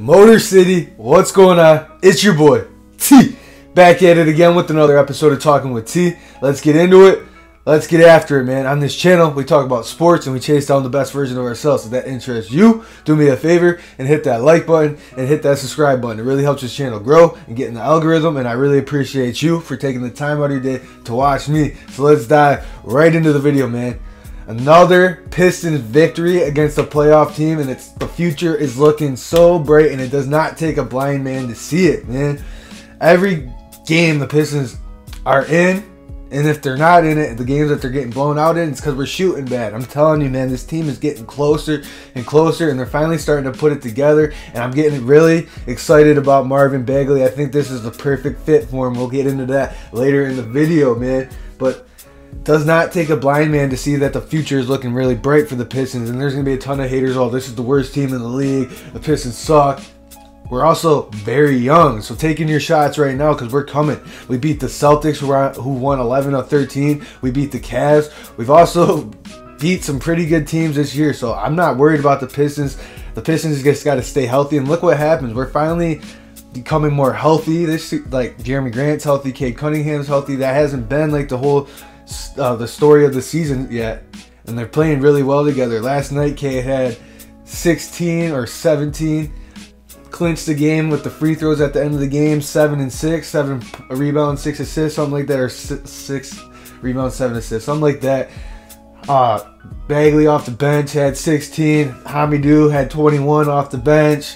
Motor City, what's going on? It's your boy, T. Back at it again with another episode of Talking with T. Let's get into it. Let's get after it, man. On this channel, we talk about sports and we chase down the best version of ourselves. If that interests you, do me a favor and hit that like button and hit that subscribe button. It really helps this channel grow and get in the algorithm, and I really appreciate you for taking the time out of your day to watch me. So let's dive right into the video, man. Another Pistons victory against a playoff team, and the future is looking so bright, and it does not take a blind man to see it, man. Every game the Pistons are in, and if they're not in it, the games that they're getting blown out in, it's because we're shooting bad. I'm telling you, man, this team is getting closer and closer, and they're finally starting to put it together, and I'm getting really excited about Marvin Bagley. I think this is the perfect fit for him. We'll get into that later in the video, man. But does not take a blind man to see that the future is looking really bright for the Pistons, and there's going to be a ton of haters. Oh, this is the worst team in the league. The Pistons suck. We're also very young, so taking your shots right now because we're coming. We beat the Celtics who won 11 of 13. We beat the Cavs. We've also beat some pretty good teams this year, so I'm not worried about the Pistons. The Pistons just got to stay healthy, and look what happens. We're finally becoming more healthy. Like Jeremy Grant's healthy, Cade Cunningham's healthy. That hasn't been like the whole the story of the season yet, and they're playing really well together. Last night, Cade had 16 or 17. Clinched the game with the free throws at the end of the game. 7 and 6, 7 rebounds, 6 assists, something like that, or 6 rebounds, 7 assists, something like that. Bagley off the bench had 16. Hamidou had 21 off the bench.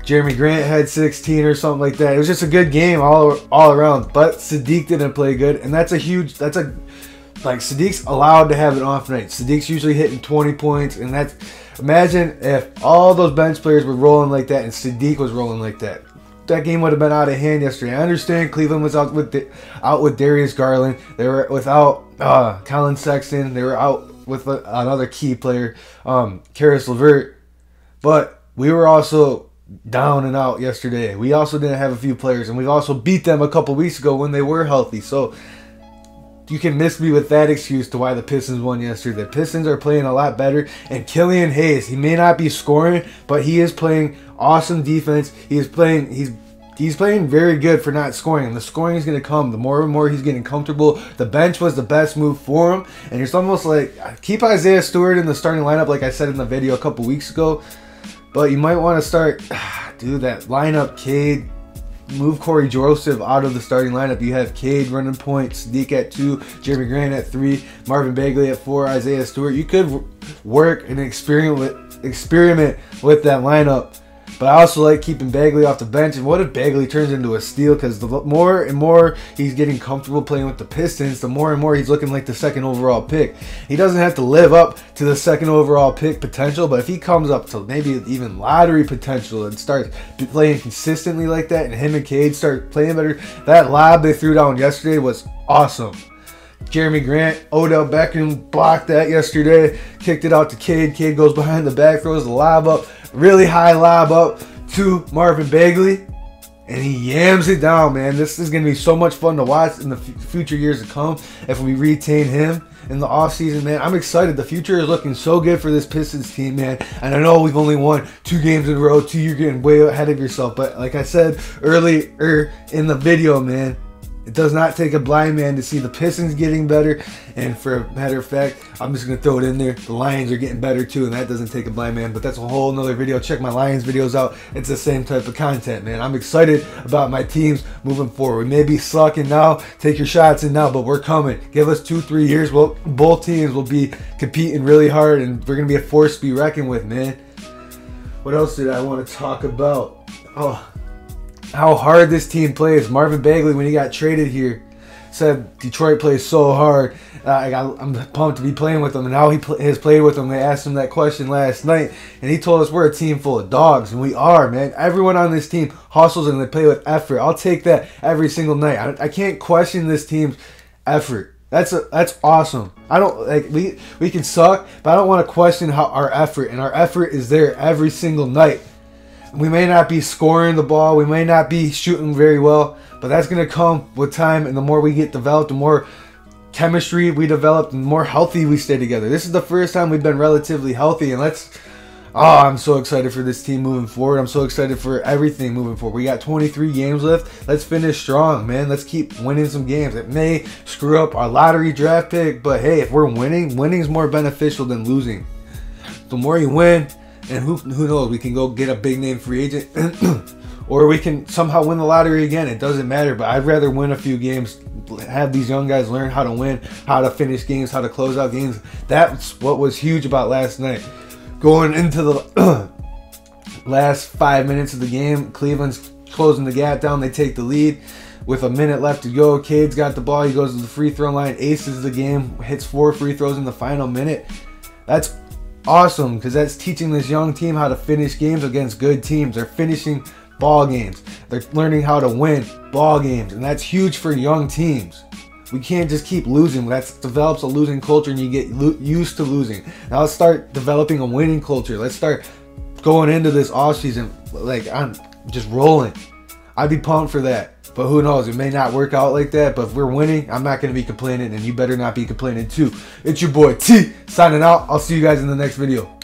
Jeremy Grant had 16 or something like that. It was just a good game all around. But Sadiq didn't play good, and Sadiq's allowed to have an off night. Sadiq's usually hitting 20 points, and imagine if all those bench players were rolling like that and Sadiq was rolling like that. That game would have been out of hand yesterday. I understand Cleveland was out with Darius Garland. They were without Colin Sexton. They were out with another key player, Karis LeVert. But we were also down and out yesterday. We also didn't have a few players, and we've also beat them a couple weeks ago when they were healthy. So you can miss me with that excuse to why the Pistons won yesterday. The Pistons are playing a lot better, and Killian Hayes, he may not be scoring, but he is playing awesome defense. He's playing very good for not scoring, and the scoring is going to come. The more and more he's getting comfortable. The bench was the best move for him, and it's almost like keep Isaiah Stewart in the starting lineup, like I said in the video a couple weeks ago. But you might want to start, do that lineup, Cade. Move Corey Joseph out of the starting lineup. You have Cade running points, Sadiq at 2, Jeremy Grant at 3, Marvin Bagley at 4, Isaiah Stewart. You could work and experiment with that lineup. But I also like keeping Bagley off the bench. And what if Bagley turns into a steal? Because the more and more he's getting comfortable playing with the Pistons, the more and more he's looking like the second overall pick. He doesn't have to live up to the second overall pick potential, but if he comes up to maybe even lottery potential and starts playing consistently like that, and him and Cade start playing better, that lob they threw down yesterday was awesome. Jeremy Grant, Odell Beckham blocked that yesterday, kicked it out to Cade. Cade goes behind the back, throws the lob up, really high lob up to Marvin Bagley, and he yams it down, man. This is going to be so much fun to watch in the future years to come if we retain him in the offseason, man. I'm excited. The future is looking so good for this Pistons team, man. And I know we've only won 2 games in a row. 2, you're getting way ahead of yourself. But like I said earlier in the video, man, it does not take a blind man to see the Pistons getting better. And for a matter of fact, I'm just going to throw it in there. The Lions are getting better too, and that doesn't take a blind man. But that's a whole nother video. Check my Lions videos out. It's the same type of content, man. I'm excited about my teams moving forward. We may be sucking now. Take your shots in now, but we're coming. Give us 2-3 years. Well, both teams will be competing really hard, and we're going to be a force to be reckoned with, man. What else did I want to talk about? Oh, how hard this team plays. Marvin Bagley, when he got traded here, said Detroit plays so hard. I'm pumped to be playing with them, and now he has played with them. They asked him that question last night, and he told us we're a team full of dogs, and we are, man. Everyone on this team hustles and they play with effort. I'll take that every single night. I can't question this team's effort. That's awesome. I don't like we can suck, but I don't want to question our effort, and our effort is there every single night. We may not be scoring the ball, we may not be shooting very well, but that's going to come with time, and the more we get developed, the more chemistry we develop, the more healthy we stay together. This is the first time we've been relatively healthy, and Oh, I'm so excited for this team moving forward. I'm so excited for everything moving forward. We got 23 games left. Let's finish strong, man. Let's keep winning some games. It may screw up our lottery draft pick, but hey, if we're winning, winning is more beneficial than losing. The more you win, and who knows, we can go get a big name free agent, or we can somehow win the lottery again. It doesn't matter, but I'd rather win a few games, have these young guys learn how to win, how to finish games, how to close out games. That's what was huge about last night. Going into the last 5 minutes of the game, Cleveland's closing the gap down. They take the lead with a minute left to go. Cade's got the ball. He goes to the free throw line, aces the game, hits 4 free throws in the final minute. That's awesome because that's teaching this young team how to finish games against good teams. They're finishing ball games. They're learning how to win ball games, and that's huge for young teams. We can't just keep losing. That develops a losing culture, and you get used to losing. Now let's start developing a winning culture. Let's start going into this offseason like I'm just rolling. I'd be pumped for that. But who knows? It may not work out like that. But if we're winning, I'm not going to be complaining, and you better not be complaining too. It's your boy T signing out. I'll see you guys in the next video.